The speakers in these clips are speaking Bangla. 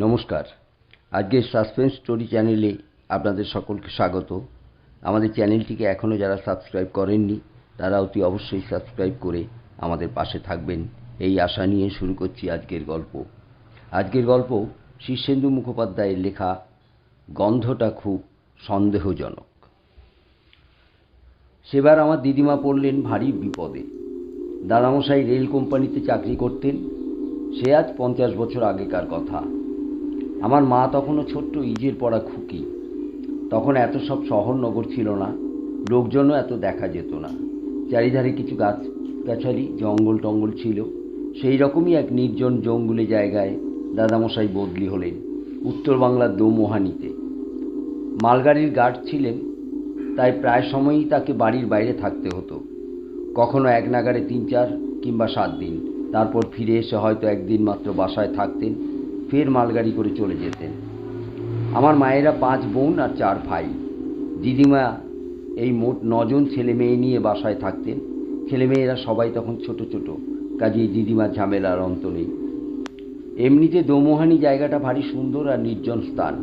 নমস্কার। আজকের সাসপেন্স স্টোরি চ্যানেলে আপনাদের সকলকে স্বাগত। আমাদের চ্যানেলটিকে এখনও যারা সাবস্ক্রাইব করেননি তারা অতি অবশ্যই সাবস্ক্রাইব করে আমাদের পাশে থাকবেন এই আশা নিয়ে শুরু করছি আজকের গল্প। আজকের গল্প শীর্ষেন্দু মুখোপাধ্যায়ের লেখা গন্ধটা খুব সন্দেহজনক। সেবার আমার দিদিমা পড়লেন ভারী বিপদে। দাদামশাই রেল কোম্পানিতে চাকরি করতেন। সে আজ 50 বছর আগেকার কথা। আমার মা তখনও ছোট্ট ইজের পড়া খুকি। তখন এত সব শহর নগর ছিল না, লোকজনও এত দেখা যেত না। চারিধারে কিছু গাছগাছালি জঙ্গল টঙ্গল ছিল। সেই রকমই এক নির্জন জঙ্গলে জায়গায় দাদামশাই বদলি হলেন, উত্তর বাংলার দোমোহানিতে। মালগাড়ির গার্ড ছিলেন, তাই প্রায় সময়ই তাকে বাড়ির বাইরে থাকতে হতো। কখনো এক নাগাড়ে 3-4 কিংবা 7 দিন, তারপর ফিরে এসে হয়তো একদিন মাত্র বাসায় থাকতেন, ফের মালগাড়ি করে চলে যেতেন। আমার মায়েরা 5 বোন আর 4 ভাই। দিদিমা এই মোট 9 জন ছেলে মেয়ে নিয়ে বাসায় থাকতেন। ছেলেমেয়েরা সবাই তখন ছোট ছোট, কাজেই দিদিমার ঝামেলার অন্ত নেই। এমনিতে দোমোহানি জায়গাটা ভারী সুন্দর আর নির্জন স্থান।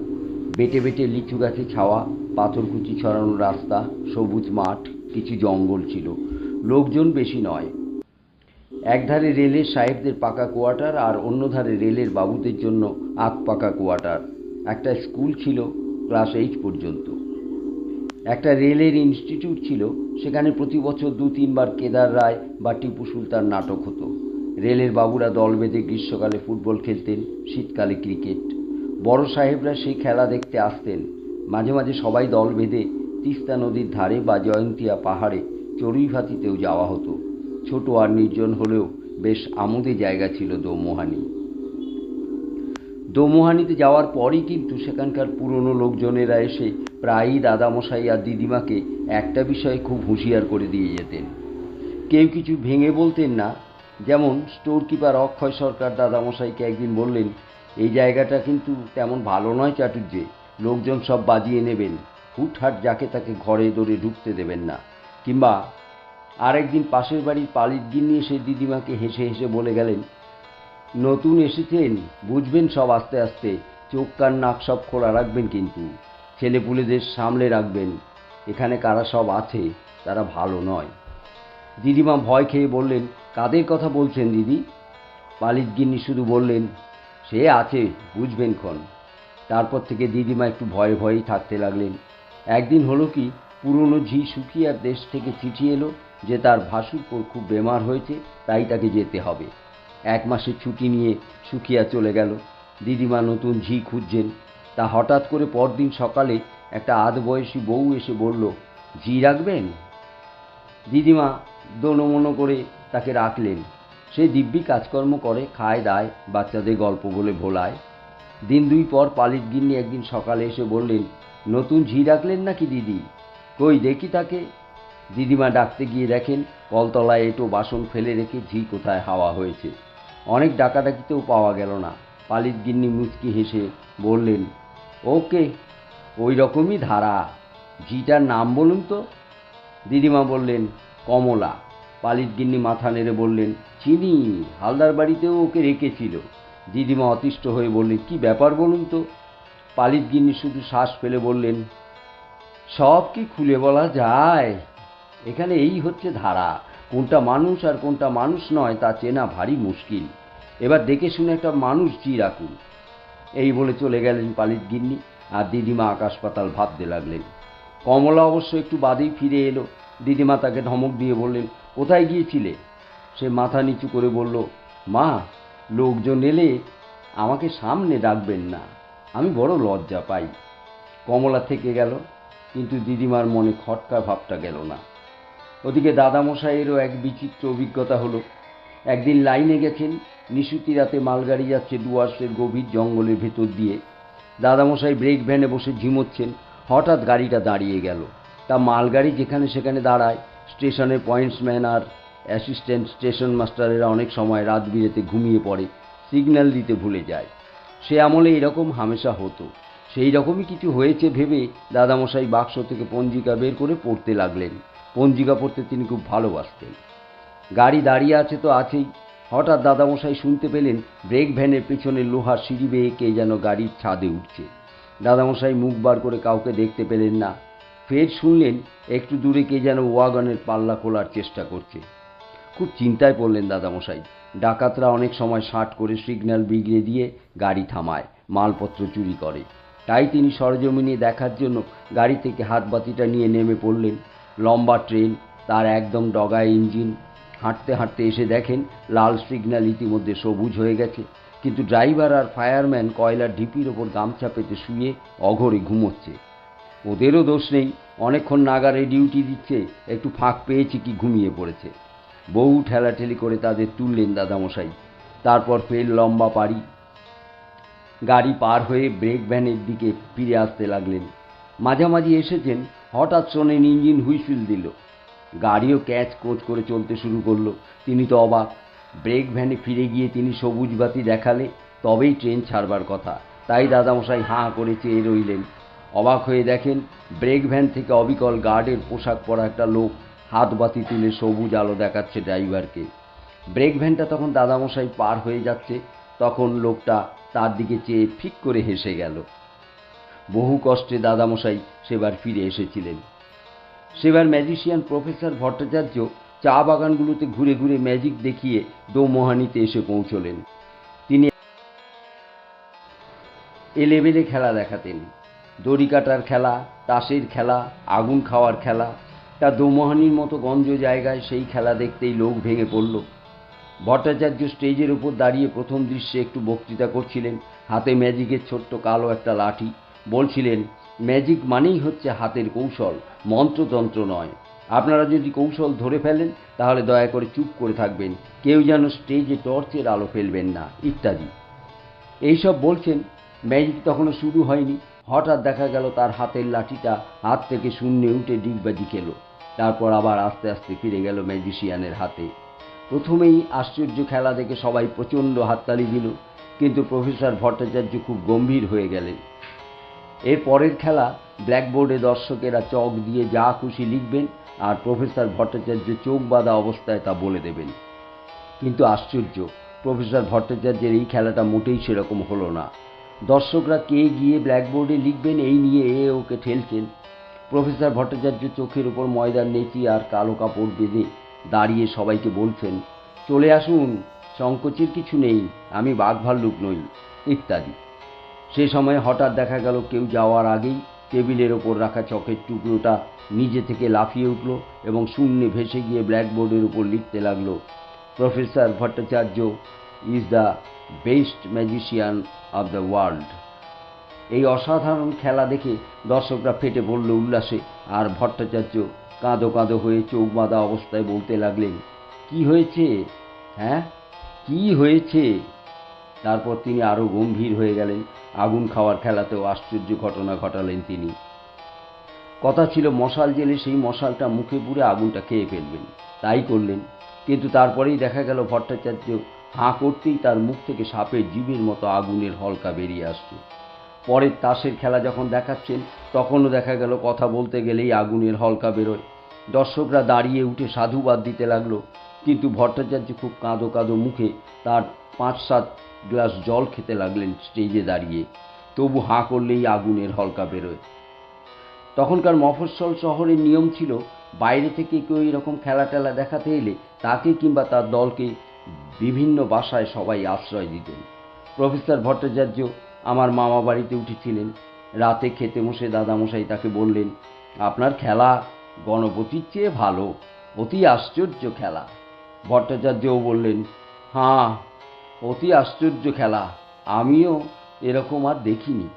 বেটে বেটে লিচু গাছে ছাওয়া, পাথরকুচি ছড়ানো রাস্তা, সবুজ মাঠ, কিছু জঙ্গল ছিল। লোকজন বেশি নয়। একধারে রেলের সাহেবদের পাকা কোয়ার্টার আর অন্য ধারে রেলের বাবুদের জন্য পাকা কোয়ার্টার। একটা স্কুল ছিল ক্লাস 8 পর্যন্ত। একটা রেলের ইনস্টিটিউট ছিল, সেখানে প্রতি বছর 2-3 বার কেদার রায় বা টিপু সুলতান নাটক হতো। রেলের বাবুরা দল বেঁধে গ্রীষ্মকালে ফুটবল খেলতেন, শীতকালে ক্রিকেট। বড় সাহেবরা সেই খেলা দেখতে আসতেন। মাঝে মাঝে সবাই দল বেঁধে তিস্তা নদীর ধারে বা জয়ন্তিয়া পাহাড়ে চড়ুইভাতিতেও যাওয়া হতো। ছোট আর নির্জন হলেও বেশ আমোদে জায়গা ছিল দোমোহানি। দোমোহানিতে যাওয়ার পরই কিন্তু সেখানকার পুরনো লোকজনেরা এসে প্রায়ই দাদামশাই আর দিদিমাকে একটা বিষয়ে খুব হুঁশিয়ার করে দিয়ে যেতেন। কেউ কিছু ভেঙে বলতেন না। যেমন স্টোর কিপার অক্ষয় সরকার দাদামশাইকে একদিন বললেন, এই জায়গাটা কিন্তু তেমন ভালো নয় চাটুর্যে, লোকজন সব বাজিয়ে নেবেন, হুটহাট যাকে তাকে ঘরে দৌড়ে ঢুকতে দেবেন না। কিংবা আরেকদিন পাশের বাড়ির পালিত গিন্নি এসে দিদিমাকে হেসে হেসে বলে গেলেন, নতুন এসেছেন, বুঝবেন সব আস্তে আস্তে, চোখ কান নাক সব খোলা রাখবেন, কিন্তু ছেলেপুলেদের সামলে রাখবেন। এখানে কারা সব আছে তারা ভালো নয়। দিদিমা ভয় খেয়ে বললেন, কাদের কথা বলছেন দিদি? পালিত গিন্নি শুধু বললেন, সে আছে, বুঝবেন ক্ষণ। তারপর থেকে দিদিমা একটু ভয়ে ভয়েই থাকতে লাগলেন। একদিন হলো কি, পুরনো ঝি সুখিয়ার দেশ থেকে চিঠি এলো যে তার ভাসুরপোর খুব বেমার হয়েছে, তাই তাকে যেতে হবে। 1 মাসের ছুটি নিয়ে সুখিয়া চলে গেল। দিদিমা নতুন ঝি খুঁজছেন। তা হঠাৎ করে পরদিন সকালে একটা আধবয়সী বউ এসে বলল, ঝি রাখবেন? দিদিমা দোনোমনো করে তাকে রাখলেন। সে দিব্যি কাজকর্ম করে, খায় দায়, বাচ্চাদের গল্প বলে ভোলায়। দিন 2 পর পালিত গিন্নি একদিন সকালে এসে বললেন, নতুন ঝি রাখলেন নাকি দিদি? কই দেখি তাকে। দিদিমা ডাকতে গিয়ে দেখেন কলতলায় এঁটো বাসন ফেলে রেখে ঝি কোথায় হাওয়া হয়েছে। অনেক ডাকাডাকিতেও পাওয়া গেল না। পালিত গিন্নি মুচকি হেসে বললেন, ওকে, ওই রকমই ধারা। ঝিটার নাম বলুন তো। দিদিমা বললেন, কমলা। পালিত গিন্নি মাথা নেড়ে বললেন, চিনি, হালদার বাড়িতেও ওকে রেখেছিল। দিদিমা অতিষ্ঠ হয়ে বললেন, কি ব্যাপার বলুন তো। পালিত গিন্নি শুধু শ্বাস ফেলে বললেন, সব কি খুলে বলা যায়? এখানে এই হচ্ছে ধারা, কোনটা মানুষ আর কোনটা মানুষ নয় তা চেনা ভারী মুশকিল। এবার দেখে শুনে একটা মানুষ জি রাখুন। এই বলে চলে গেলেন পালিত গিন্নি, আর দিদিমা আকাশ পাতাল ভাবতে লাগলেন। কমলা অবশ্য একটু বাদেই ফিরে এলো। দিদিমা তাকে ধমক দিয়ে বললেন, কোথায় গিয়েছিলে? সে মাথা নিচু করে বলল, মা, লোকজন এলে আমাকে সামনে ডাকবেন না, আমি বড় লজ্জা পাই। কমলা থেকে গেল, কিন্তু দিদিমার মনে খটকা ভাবটা গেল না। ওদিকে দাদামশাইয়েরও এক বিচিত্র অভিজ্ঞতা হলো। একদিন লাইনে গেছেন, নিশুতি রাতে মালগাড়ি যাচ্ছে ডুয়ার্সের গভীর জঙ্গলের ভেতর দিয়ে। দাদামশাই ব্রেক ভ্যানে বসে ঝিমোচ্ছেন। হঠাৎ গাড়িটা দাঁড়িয়ে গেল। তা মালগাড়ি যেখানে সেখানে দাঁড়ায়। স্টেশনের পয়েন্টসম্যান আর অ্যাসিস্ট্যান্ট স্টেশন মাস্টারেরা অনেক সময় রাত বিরেতে ঘুমিয়ে পড়ে, সিগন্যাল দিতে ভুলে যায়। সে আমলে এরকম হামেশা হতো। সেই রকমই কিছু হয়েছে ভেবে দাদামশাই বাক্স থেকে পঞ্জিকা বের করে পড়তে লাগলেন। পঞ্জিকা পড়তে তিনি খুব ভালোবাসতেন। গাড়ি দাঁড়িয়ে আছে তো আছেই, হঠাৎ দাদামশাই শুনতে পেলেন ব্রেক ভ্যানের পেছনে লোহার সিঁড়ি বেয়ে কে যেন গাড়ির ছাদে উঠছে। দাদামশাই মুখ বার করে কাউকে দেখতে পেলেন না। ফের শুনলেন একটু দূরে কে যেন ওয়াগনের পাল্লা খোলার চেষ্টা করছে। খুব চিন্তায় পড়লেন দাদামশাই। ডাকাতরা অনেক সময় শার্ট করে সিগন্যাল বিগড়ে দিয়ে গাড়ি থামায়, মালপত্র চুরি করে। তাই তিনি সরজমিনে দেখার জন্য গাড়ি থেকে হাতবাতিটা নিয়ে নেমে পড়লেন। লম্বা ট্রেন, তার একদম ডগায় ইঞ্জিন। হাঁটতে হাঁটতে এসে দেখেন লাল সিগন্যাল ইতিমধ্যে সবুজ হয়ে গেছে, কিন্তু ড্রাইভার আর ফায়ারম্যান কয়লার ঢিপির ওপর গামছা পেতে শুয়ে অঘরে ঘুমোচ্ছে। ওদেরও দোষ নেই, অনেকক্ষণ নাগারে ডিউটি দিচ্ছে, একটু ফাঁক পেয়েছে কি ঘুমিয়ে পড়েছে। বহু ঠেলাঠেলি করে তাদের তুললেন দাদামশাই। তারপর ফের লম্বা পাড়ি। গাড়ি পার হয়ে ব্রেক ভ্যানের দিকে ফিরে আসতে লাগলেন। মাঝামাঝি এসেছেন, হঠাৎ শোনেন ইঞ্জিন হুইসেল দিল। গাড়িও ক্যাচ কোচ করে চলতে শুরু করলো। তিনি তো অবাক। ব্রেক ভ্যানে ফিরে গিয়ে তিনি সবুজ বাতি দেখালে তবেই ট্রেন ছাড়বার কথা। তাই দাদামশাই হাঁ করে চেয়ে রইলেন। অবাক হয়ে দেখেন ব্রেক ভ্যান থেকে অবিকল গার্ডের পোশাক পরা একটা লোক হাত বাতি তুলে সবুজ আলো দেখাচ্ছে ড্রাইভারকে। ব্রেক ভ্যানটা তখন দাদামশাই পার হয়ে যাচ্ছে, তখন লোকটা তার দিকে চেয়ে ফিক করে হেসে গেল। বহু কষ্টে দাদামশাই সেবার ফিরে এসেছিলেন। সেবার ম্যাজিশিয়ান প্রফেসর ভট্টাচার্য চা বাগানগুলোতে ঘুরে ঘুরে ম্যাজিক দেখিয়ে দোমোহানিতে এসে পৌঁছলেন। তিনি এলেবেলে খেলা দেখাতেন। দড়ি কাটার খেলা, তাসের খেলা, আগুন খাওয়ার খেলা। তা দোমোহানির মতো গঞ্জ জায়গায় সেই খেলা দেখতেই লোক ভেঙে পড়ল। ভট্টাচার্য স্টেজের উপর দাঁড়িয়ে প্রথম দৃশ্যে একটু বক্তৃতা করছিলেন, হাতে ম্যাজিকের ছোট্ট কালো একটা লাঠি। বলছিলেন, ম্যাজিক মানেই হচ্ছে হাতের কৌশল, মন্ত্রতন্ত্র নয়। আপনারা যদি কৌশল ধরে ফেলেন তাহলে দয়া করে চুপ করে থাকবেন, কেউ যেন স্টেজে টর্চের আলো ফেলবেন না, ইত্যাদি। এইসব বলছেন। ম্যাজিক তখনও শুরু হয়নি। হঠাৎ দেখা গেল তার হাতের লাঠিটা হাত থেকে শূন্যে উঠে ডিগবাজি খেল। তারপর আবার আস্তে আস্তে ফিরে গেল ম্যাজিশিয়ানের হাতে। প্রথমেই আশ্চর্য খেলা দেখে সবাই প্রচণ্ড হাততালি দিল, কিন্তু প্রফেসর ভট্টাচার্য খুব গম্ভীর হয়ে গেলেন। এর পরের খেলা ব্ল্যাকবোর্ডে দর্শকেরা চক দিয়ে যা খুশি লিখবেন আর প্রফেসর ভট্টাচার্য চোখ বাঁধা অবস্থায় তা বলে দেবেন। কিন্তু আশ্চর্য, প্রফেসর ভট্টাচার্যের এই খেলাটা মোটেই সেরকম হলো না। দর্শকরা কে গিয়ে ব্ল্যাকবোর্ডে লিখবেন এই নিয়ে ওকে ঠেলছেন। প্রফেসর ভট্টাচার্য চোখের উপর ময়দার নেচি আর কালো কাপড় বেঁধে দাঁড়িয়ে সবাইকে বলছেন, চলে আসুন, সংকোচের কিছু নেই, আমি বাঘ ভাল্লুক নই, ইত্যাদি। সে সময় হঠাৎ দেখা গেল কেউ যাওয়ার আগেই টেবিলের ওপর রাখা চকের টুকরোটা নিজে থেকে লাফিয়ে উঠল এবং শূন্যে ভেসে গিয়ে ব্ল্যাকবোর্ডের উপর লিখতে লাগলো, professor Bhattacharya is the best magician of the world. এই অসাধারণ খেলা দেখে দর্শকরা ফেটে পড়ল উল্লাসে, আর ভট্টাচার্য কাঁদো কাঁদো হয়ে চোখ বাঁধা অবস্থায় বলতে লাগলেন, কি হয়েছে, হ্যাঁ কি হয়েছে? তারপর তিনি আরও গম্ভীর হয়ে গেলেন। আগুন খাওয়ার খেলাতেও আশ্চর্য ঘটনা ঘটালেন তিনি। কথা ছিল মশাল জেলে সেই মশালটা মুখে পুরে আগুনটা খেয়ে ফেলবেন, তাই করলেন। কিন্তু তারপরেই দেখা গেল ভট্টাচার্য হাঁ করতেই তার মুখ থেকে সাপের জিভের মতো আগুনের হলকা বেরিয়ে আসছে। পরের তাসের খেলা যখন দেখাচ্ছেন তখনও দেখা গেল কথা বলতে গেলেই আগুনের হলকা বেরোয়। দর্শকরা দাঁড়িয়ে উঠে সাধুবাদ দিতে লাগলো, কিন্তু ভট্টাচার্য খুব কাঁদো কাঁদো মুখে তার 5-7 গ্লাস জল খেতে লাগলেন স্টেজে দাঁড়িয়ে। তবু হাঁ করলেই আগুনের হলকা বেরোয়। তখনকার মফস্বল শহরের নিয়ম ছিল, বাইরে থেকে কেউ এরকম খেলা টেলা দেখাতে এলে তাকে কিংবা তার দলকে বিভিন্ন বাসায় সবাই আশ্রয় দিতেন। প্রফেসর ভট্টাচার্য আমার মামা বাড়িতে উঠেছিলেন। রাতে খেতে বসে দাদামশাই তাকে বললেন, আপনার খেলা গণপতির চেয়ে ভালো, অতি আশ্চর্য খেলা। ভট্টাচার্যও বললেন, হ্যাঁ অতি আশ্চর্য খেলা, আমিও এরকম আর দেখিনি।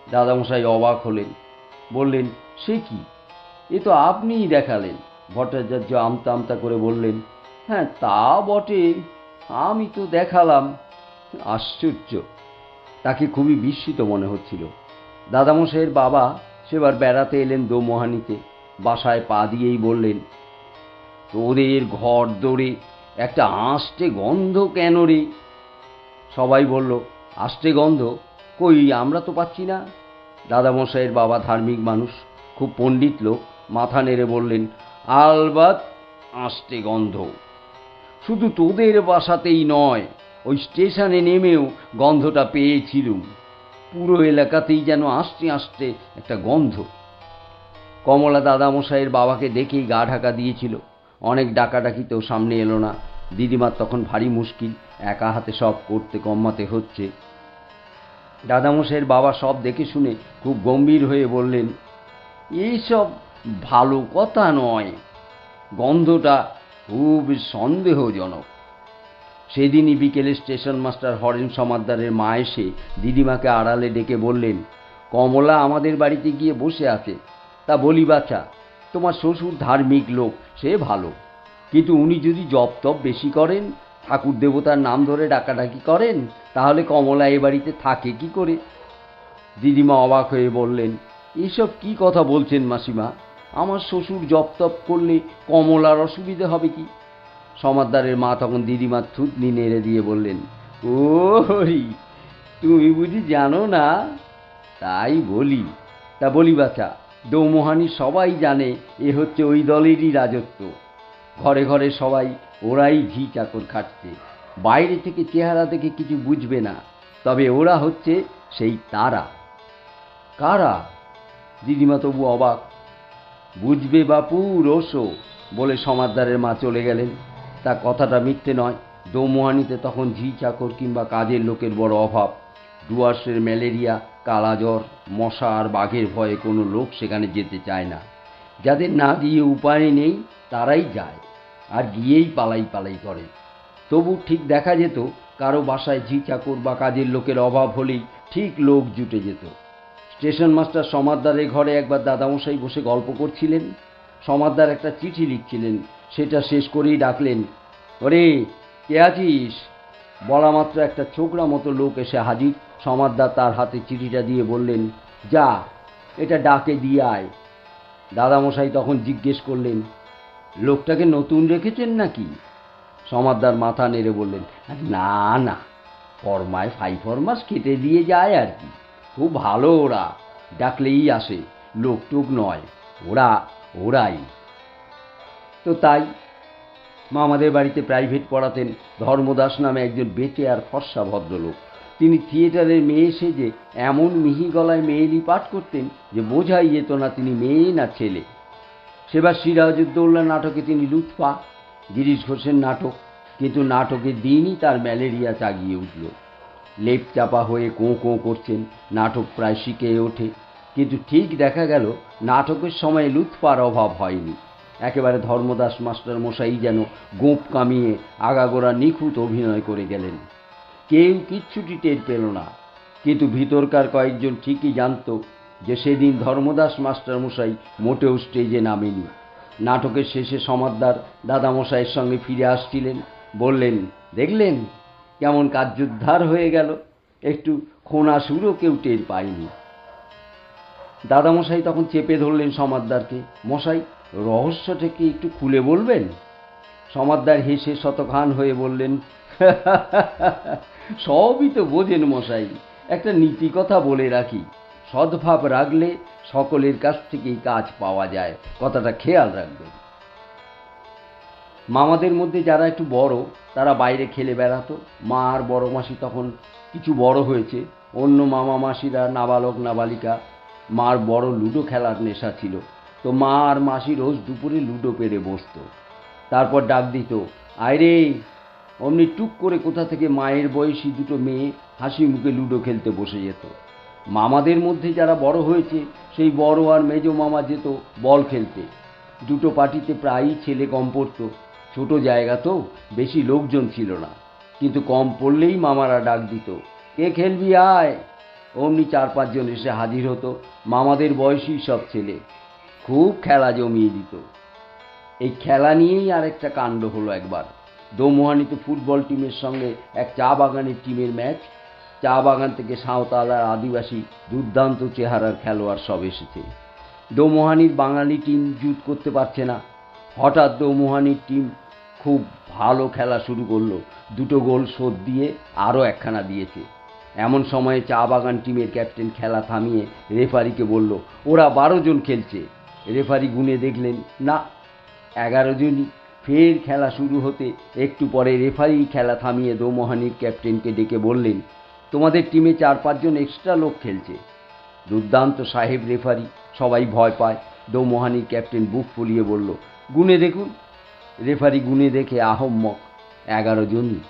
দাদামশাই অবাক হলেন, বললেন, সে কি, এ তো আপনিই দেখালেন। ভট্টাচার্য আমতা আমতা করে বললেন, হ্যাঁ তা বটে, আমি তো দেখালাম। আশ্চর্য। তাকে খুবই বিস্মিত মনে হচ্ছিল। দাদামশাইয়ের বাবা সেবার বেড়াতে এলেন দোমোহানিতে। বাসায় পা দিয়েই বললেন, তোদের ঘর দৌড়ে একটা আষ্টে গন্ধ কেন রে? সবাই বলল, আষ্টে গন্ধ কই, আমরা তো পাচ্ছি না। দাদামশাইয়ের বাবা ধার্মিক মানুষ, খুব পণ্ডিত লোক, মাথা নেড়ে বললেন, আলবাত আষ্টে গন্ধ। শুধু তোদের বাসাতেই নয়, ওই স্টেশনে নেমেও গন্ধটা পেয়েছিলুম। পুরো এলাকাতেই যেন আসতে আসতে একটা গন্ধ। কমলা দাদামশাইয়ের বাবাকে দেখেই গা ঢাকা দিয়েছিল। অনেক ডাকাডাকিতেও সামনে এলো না। দিদিমার তখন ভারী মুশকিল, একা হাতে সব করতে কম্মাতে হচ্ছে। দাদামশাইয়ের বাবা সব দেখে শুনে খুব গম্ভীর হয়ে বললেন, এইসব ভালো কথা নয়, গন্ধটা খুব সন্দেহজনক। সেদিনই বিকেলে স্টেশন মাস্টার হরেন সমাদ্দারের মা এসে দিদিমাকে আড়ালে ডেকে বললেন, কমলা আমাদের বাড়িতে গিয়ে বসে আছে। তা বলি বাছা, তোমার শ্বশুর ধার্মিক লোক, সে ভালো, কিন্তু উনি যদি জপ তপ বেশি করেন, ঠাকুর দেবতার নাম ধরে ডাকাডাকি করেন, তাহলে কমলা এ বাড়িতে থাকে কি করে? দিদিমা অবাক হয়ে বললেন, এসব কি কথা বলছেন মাসিমা? আমার শ্বশুর জপ তপ করলে কমলার অসুবিধে হবে কি? সমাদ্দারের মা তখন দিদিমার থুতনি নেড়ে দিয়ে বললেন, ও হরি, তুমি বুঝি জানো না? তাই বলি। তা বলি বাছা, দৌমোহানি সবাই জানে এ হচ্ছে ওই দলেরই রাজত্ব। ঘরে ঘরে সবাই ওরাই ঝি চাকর খাটছে। বাইরে থেকে চেহারা দেখে কিছু বুঝবে না, তবে ওরা হচ্ছে সেই তারা। কারা? দিদিমা তবু অবাক। বুঝবে বাপু, রোসো, বলে সমাদ্দারের মা চলে গেলেন। তা কথাটা মিথ্যে নয়। দৌমোহানিতে তখন ঝি চাকর কিংবা কাজের লোকের বড় অভাব। ডুয়ার্সের ম্যালেরিয়া, কালাজ্বর, মশা আর বাঘের ভয়ে কোনো লোক সেখানে যেতে চায় না। যাদের না গিয়ে উপায় নেই তারাই যায়, আর গিয়েই পালাই পালাই করে। তবু ঠিক দেখা যেত, কারো বাসায় ঝি চাকর বা কাজের লোকের অভাব হলেই ঠিক লোক জুটে যেত। স্টেশন মাস্টার সমাদ্দারের ঘরে একবার দাদামশাই বসে গল্প করছিলেন। সমাদ্দার একটা চিঠি লিখছিলেন। সেটা শেষ করেই ডাকলেন, ওরে কে আছিস? বলা মাত্র একটা ছোকরা মতো লোক এসে হাজির। সমাদ্দার তার হাতে চিঠিটা দিয়ে বললেন, যা, এটা ডাকে দিয়ে আয়। দাদামশাই তখন জিজ্ঞেস করলেন, লোকটাকে নতুন রেখেছেন নাকি? সমাদ্দার মাথা নেড়ে বললেন, না না, ফরমায় 5 মাস কেটে দিয়ে যায় আর কি। খুব ভালো ওরা, ডাকলেই আসে, লোকটুক নয়, ওরাই। তো তাই আমাদের বাড়িতে প্রাইভেট পড়াতেন ধর্মদাস নামে একজন বেঁচে আর ফর্সা ভদ্রলোক। তিনি থিয়েটারের মেয়ে সেজে এমন মিহি গলায় মেয়েলি পাঠ করতেন যে বোঝাই যেত না তিনি মেয়ে না ছেলে। সেবার সিরাজউদ্দৌলা নাটকে তিনি লুৎফা, গিরিশ ঘোষের নাটক, কিন্তু নাটকের দিনই তার ম্যালেরিয়া চাগিয়ে উঠল। লেপ চাপা হয়ে কোঁ কোঁ করছেন। নাটক প্রায় শিখে ওঠে, কিন্তু ঠিক দেখা গেল নাটকের সময় লুৎফার অভাব হয়নি। একেবারে ধর্মদাস মাস্টার মশাই যেন গোঁপ কামিয়ে আগাগোড়া নিখুঁত অভিনয় করে গেলেন। কেউ কিচ্ছুটি টের পেল না, কিন্তু ভিতরকার কয়েকজন ঠিকই জানত যে সেদিন ধর্মদাস মাস্টার মশাই মোটেও স্টেজে নামেনি। নাটকের শেষে সমাদ্দার দাদামশাইয়ের সঙ্গে ফিরে আসছিলেন। বললেন, দেখলেন কেমন কার্যোদ্ধার হয়ে গেল, একটু খোনা সুরও কেউ টের পায়নি। দাদামশাই তখন চেপে ধরলেন সমাদ্দারকে, মশাই, রহস্যটা কি একটু খুলে বলবেন? সমাদ্দার হেসে শতখান হয়ে বললেন, সবই তো বোঝেন মশাই, একটা নীতি কথা বলে রাখি, সদ্ভাব রাখলে সকলের কাছ থেকেই কাজ পাওয়া যায়, কথাটা খেয়াল রাখবেন। মামাদের মধ্যে যারা একটু বড় তারা বাইরে খেলে বেড়াতো। মা আর বড় মাসি তখন কিছু বড় হয়েছে। অন্য মামা মাসিরা নাবালক নাবালিকা। মার বড় লুডো খেলার নেশা ছিল, তো মা আর মাসি রোজ দুপুরে লুডো পেরে বসত। তারপর ডাক দিত, আয় রে। অমনি টুক করে কোথা থেকে মায়ের বয়সী দুটো মেয়ে হাসি মুখে লুডো খেলতে বসে যেত। মামাদের মধ্যে যারা বড় হয়েছে সেই বড় আর মেজো মামা যেত বল খেলতে। দুটো পার্টিতে প্রায়ই ছেলে কম পড়ত। ছোট জায়গা তো, বেশি লোকজন ছিল না, কিন্তু কম পড়লেই মামারা ডাক দিত, কে খেলবি আয়। অমনি 4-5 জন এসে হাজির হতো, মামাদের বয়সী সব ছেলে। খুব খেলা জমিয়ে দিত। এই খেলা নিয়েই আর একটা কাণ্ড হলো একবার। দৌমোহানিতে ফুটবল টিমের সঙ্গে এক চা বাগানের টিমের ম্যাচ। চা বাগান থেকে সাঁওতাল আর আদিবাসী দুর্দান্ত চেহারার খেলোয়াড় সব এসেছে। দৌমোহানির বাঙালি টিম জুত করতে পারছে না। হঠাৎ দৌমোহানির টিম খুব ভালো খেলা শুরু করলো। 2 গোল শোধ দিয়ে আরও একখানা দিয়েছে। এমন সময়ে চা বাগান টিমের ক্যাপ্টেন খেলা থামিয়ে রেফারিকে বলল, ওরা 12 জন খেলছে। রেফারি গুনে দেখলেন, না, 11 জনই। ফের খেলা শুরু হতে একটু পরে রেফারি খেলা থামিয়ে দোমোহানির ক্যাপ্টেনকে ডেকে বললেন, তোমাদের টিমে 4-5 জন এক্সট্রা লোক খেলছে। দুর্দান্ত সাহেব রেফারি, সবাই ভয় পায়। দোমোহানির ক্যাপ্টেন বুক ফুলিয়ে বলল, গুনে দেখুন। রেফারি গুনে দেখে আহম্মক, 11 জনই।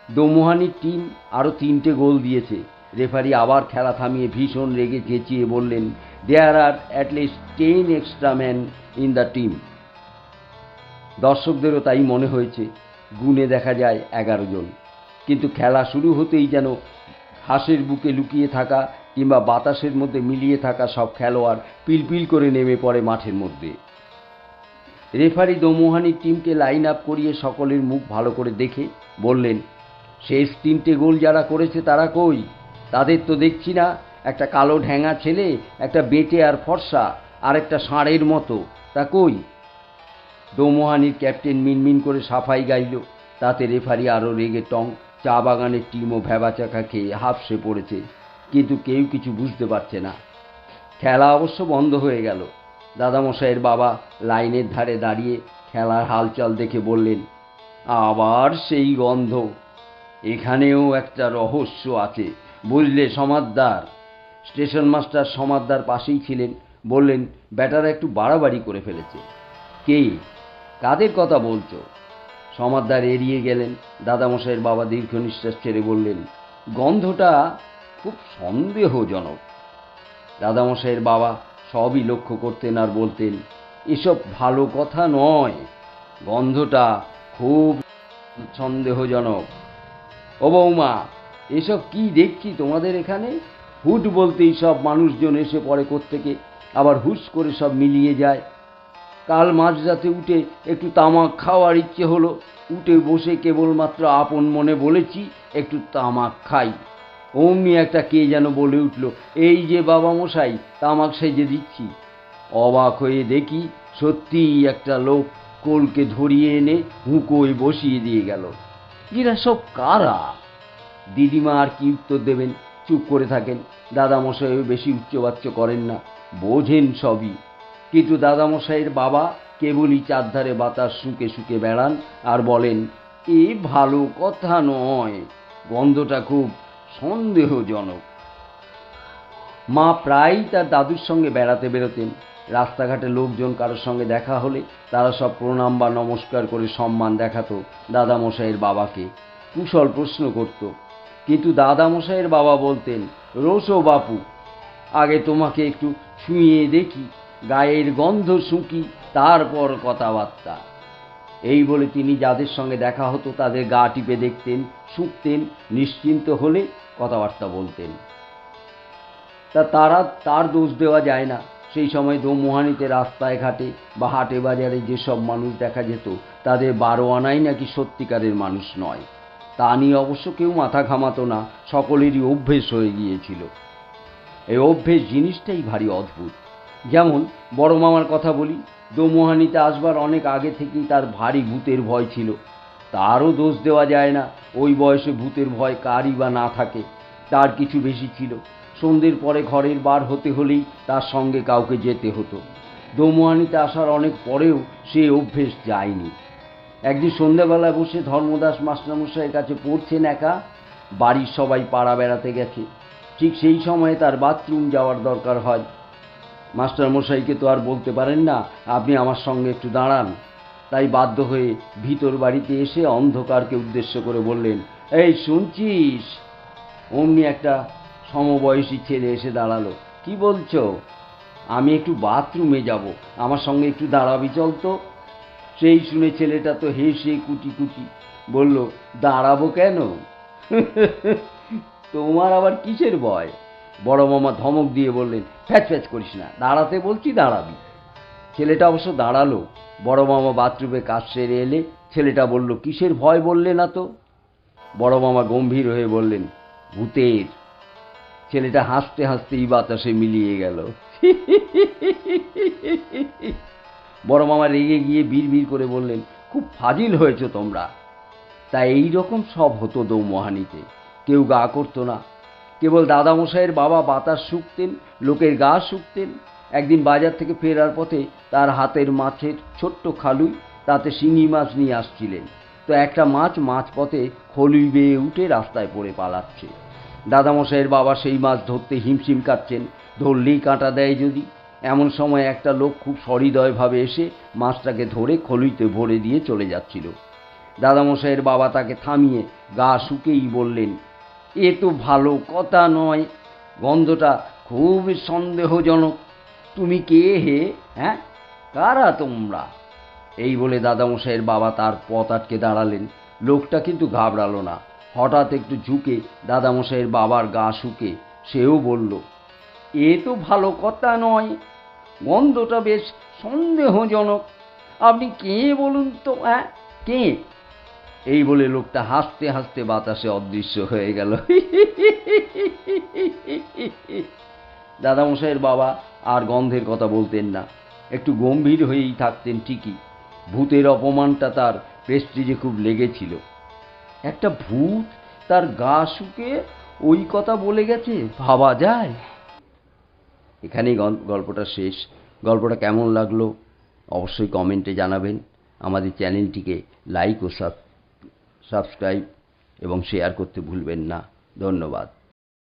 দোমোহানির টিম আরও 3টে গোল দিয়েছে। রেফারি আবার খেলা থামিয়ে ভীষণ রেগে চেঁচিয়ে বললেন, there are at least 10 extra man in the team. দর্শকদেরও তাই মনে হয়েছে। গুনে দেখা যায় 11 জন। কিন্তু খেলা শুরু হতেই যেন হাঁসের বুকে লুকিয়ে থাকা কিংবা বাতাসের মধ্যে মিলিয়ে থাকা সব খেলোয়াড় পিলপিল করে নেমে পড়ে মাঠের মধ্যে। রেফারি দোমোহানির টিমকে লাইন আপ করিয়ে সকলের মুখ ভালো করে দেখে বললেন, শেষ 3টে গোল যারা করেছে তারা কই? তাদের তো দেখছি না। একটা কালো ঢ্যাঙা ছেলে, একটা বেটে আর ফর্সা, আর একটা ষাঁড়ের মতো, তা কই? দোমোহানির ক্যাপ্টেন মিনমিন করে সাফাই গাইল। তাতে রেফারি আরও রেগে টং। চা বাগানের টিমও ভ্যাবাচাকা খেয়ে হাঁফসে পড়েছে, কিন্তু কেউ কিছু বুঝতে পারছে না। খেলা অবশ্য বন্ধ হয়ে গেল। দাদামশাইয়ের বাবা লাইনের ধারে দাঁড়িয়ে খেলার হালচাল দেখে বললেন, আবার সেই গন্ধ। এখানেও একটা রহস্য আছে, বুঝলে সমাদ্দার? স্টেশন মাস্টার সমাদ্দার পাশেই ছিলেন। বললেন, ব্যাটারা একটু বাড়াবাড়ি করে ফেলেছে। কে? কাদের কথা বলছো? সমাদ্দার এড়িয়ে গেলেন। দাদামশাইয়ের বাবা দীর্ঘ নিঃশ্বাস ছেড়ে বললেন, গন্ধটা খুব সন্দেহজনক। দাদামশাইয়ের বাবা সবই লক্ষ্য করতেন আর বলতেন, এসব ভালো কথা নয়, গন্ধটা খুব সন্দেহজনক। ও বৌমা, এসব কি দেখছি তোমাদের এখানে? হুট বলতেই সব মানুষজন এসে পড়ে কোত্থেকে, আবার হুস করে সব মিলিয়ে যায়। কাল মাঝরাতে উঠে একটু তামাক খাওয়ার ইচ্ছে হলো, উঠে বসে কেবলমাত্র আপন মনে বলেছি একটু তামাক খাই। অমনি একটা কে যেন বলে উঠল, এই যে বাবা মশাই, তামাক সেজে দিচ্ছি। অবাক হয়ে দেখি সত্যিই একটা লোক কোলকে ধরিয়ে এনে হুঁকোয় বসিয়ে দিয়ে গেল। এরা সব কারা? দিদিমা আর কি উত্তর দেবেন, চুপ করে থাকেন। দাদামশাইও বেশি উচ্চবাচ্য করেন না, বোঝেন সবই। কিন্তু দাদামশাইয়ের বাবা কেবলই চারধারে বাতাস শুকে শুকে বেড়ান আর বলেন, এ ভালো কথা নয়, গন্ধটা খুব সন্দেহজনক। মা প্রায়ই তার দাদুর সঙ্গে বেড়াতে বেরোতেন। রাস্তাঘাটে লোকজন কারোর সঙ্গে দেখা হলে তারা সব প্রণাম বা নমস্কার করে সম্মান দেখাতো দাদামশাইয়ের বাবাকে, কুশল প্রশ্ন করত। কিন্তু দাদামশাইয়ের বাবা বলতেন, রোসো বাপু, আগে তোমাকে একটু ছুঁয়ে দেখি, গায়ের গন্ধ শুঁকি, তারপর কথাবার্তা। এই বলে তিনি যাদের সঙ্গে দেখা হতো তাদের গা টিপে দেখতেন, শুঁকতেন, নিশ্চিন্ত হলে কথাবার্তা বলতেন। তার দোষ দেওয়া যায় না। সেই সময় দোমোহানিতে রাস্তায় ঘাটে বা হাটে বাজারে যেসব মানুষ দেখা যেত তাদের 12 আনাই নাকি সত্যিকারের মানুষ নয়। তা নিয়ে অবশ্য কেউ মাথা ঘামাতো না, সকলেরই অভ্যেস হয়ে গিয়েছিল। এই অভ্যেস জিনিসটাই ভারী অদ্ভুত। যেমন বড় মামার কথা বলি, দোমোহানিতে আসবার অনেক আগে থেকেই তার ভারী ভূতের ভয় ছিল। তারও দোষ দেওয়া যায় না, ওই বয়সে ভূতের ভয় কারই বা না থাকে। তার কিছু বেশি ছিল। সন্ধ্যের পরে ঘরের বার হতে হলেই তার সঙ্গে কাউকে যেতে হতো। দোমোহানিতে আসার অনেক পরেও সে অভ্যেস যায়নি। একদিন সন্ধ্যাবেলায় বসে ধর্মদাস মাস্টারমশাইয়ের কাছে পড়ছেন একা। বাড়ির সবাই পাড়া বেড়াতে গেছে। ঠিক সেই সময়ে তার বাথরুম যাওয়ার দরকার হয়। মাস্টারমশাইকে তো আর বলতে পারেন না, আপনি আমার সঙ্গে একটু দাঁড়ান। তাই বাধ্য হয়ে ভিতর বাড়িতে এসে অন্ধকারকে উদ্দেশ্য করে বললেন, এই শুনছিস? অমনি একটা সমবয়সী ছেলে এসে দাঁড়ালো। কি বলছো? আমি একটু বাথরুমে যাব, আমার সঙ্গে একটু দাঁড়াবি চল তো। সেই শুনে ছেলেটা তো হেসে কুটি কুটি বলল, দাঁড়াবো কেন? তোমার আবার কিসের ভয়? বড় মামা ধমক দিয়ে বললেন, ফ্যাচ ফ্যাচ করিস না, দাঁড়াতে বলছি দাঁড়াবি। ছেলেটা অবশ্য দাঁড়ালো। বড় মামা বাথরুমে কাজ সেরে এলে ছেলেটা বলল, কিসের ভয় বললে না তো? বড় মামা গম্ভীর হয়ে বললেন, ভূতের। ছেলেটা হাসতে হাসতেই বাতাসে মিলিয়ে গেল। বড় মামা রেগে গিয়ে বিড় করে বললেন, খুব ফাজিল হয়েছ তোমরা। তা এই রকম সব হতো দোমোহানিতে। কেউ গা করতো না। কেবল দাদামশাইয়ের বাবা বাতাস শুকতেন, লোকের গা শুকতেন। একদিন বাজার থেকে ফেরার পথে তার হাতের মাছের ছোট্ট খালুই তাতে শিঙি মাছ নিয়ে আসছিলেন। তো একটা মাছ মাঝপথে খলুই বেয়ে উঠে রাস্তায় পড়ে পালাচ্ছে। দাদামশাইয়ের বাবা সেই মাছ ধরতে হিমশিম কাটছেন, ধরলেই কাঁটা দেয় যদি। এমন সময় একটা লোক খুব সহৃদয়ভাবে এসে মাছটাকে ধরে খলুইতে ভরে দিয়ে চলে যাচ্ছিল। দাদামশাইয়ের বাবা তাকে থামিয়ে গা শুকেই বললেন, এ তো ভালো কথা নয়, গন্ধটা খুব সন্দেহজনক। তুমি কে হে? হ্যাঁ, কারা তোমরা? এই বলে দাদামশাইয়ের বাবা তার পথ আটকে দাঁড়ালেন। লোকটা কিন্তু ঘাবড়ালো না। হঠাৎ একটু ঝুঁকে দাদামশাইয়ের বাবার গা শুকে সেও বলল, এ তো ভালো কথা নয়, গন্ধটা বেশ সন্দেহজনক। আপনি কে বলুন তো? হ্যাঁ, কে? এই বলে লোকটা হাসতে হাসতে বাতাসে অদৃশ্য হয়ে গেল। দাদামশাইয়ের বাবা আর গন্ধের কথা বলতেন না, একটু গম্ভীর হয়েই থাকতেন ঠিকই। ভূতের অপমানটা তার প্রেস্টিজে খুব লেগেছিল। একটা ভূত তার গা শুকে ওই কথা বলে গেছে, ভাবা যায়? এখানেই গল্পটা শেষ। গল্পটা কেমন লাগলো অবশ্যই কমেন্টে জানাবেন। আমাদের চ্যানেলটিকে লাইক ও সাবস্ক্রাইব এবং শেয়ার করতে ভুলবেন না। ধন্যবাদ।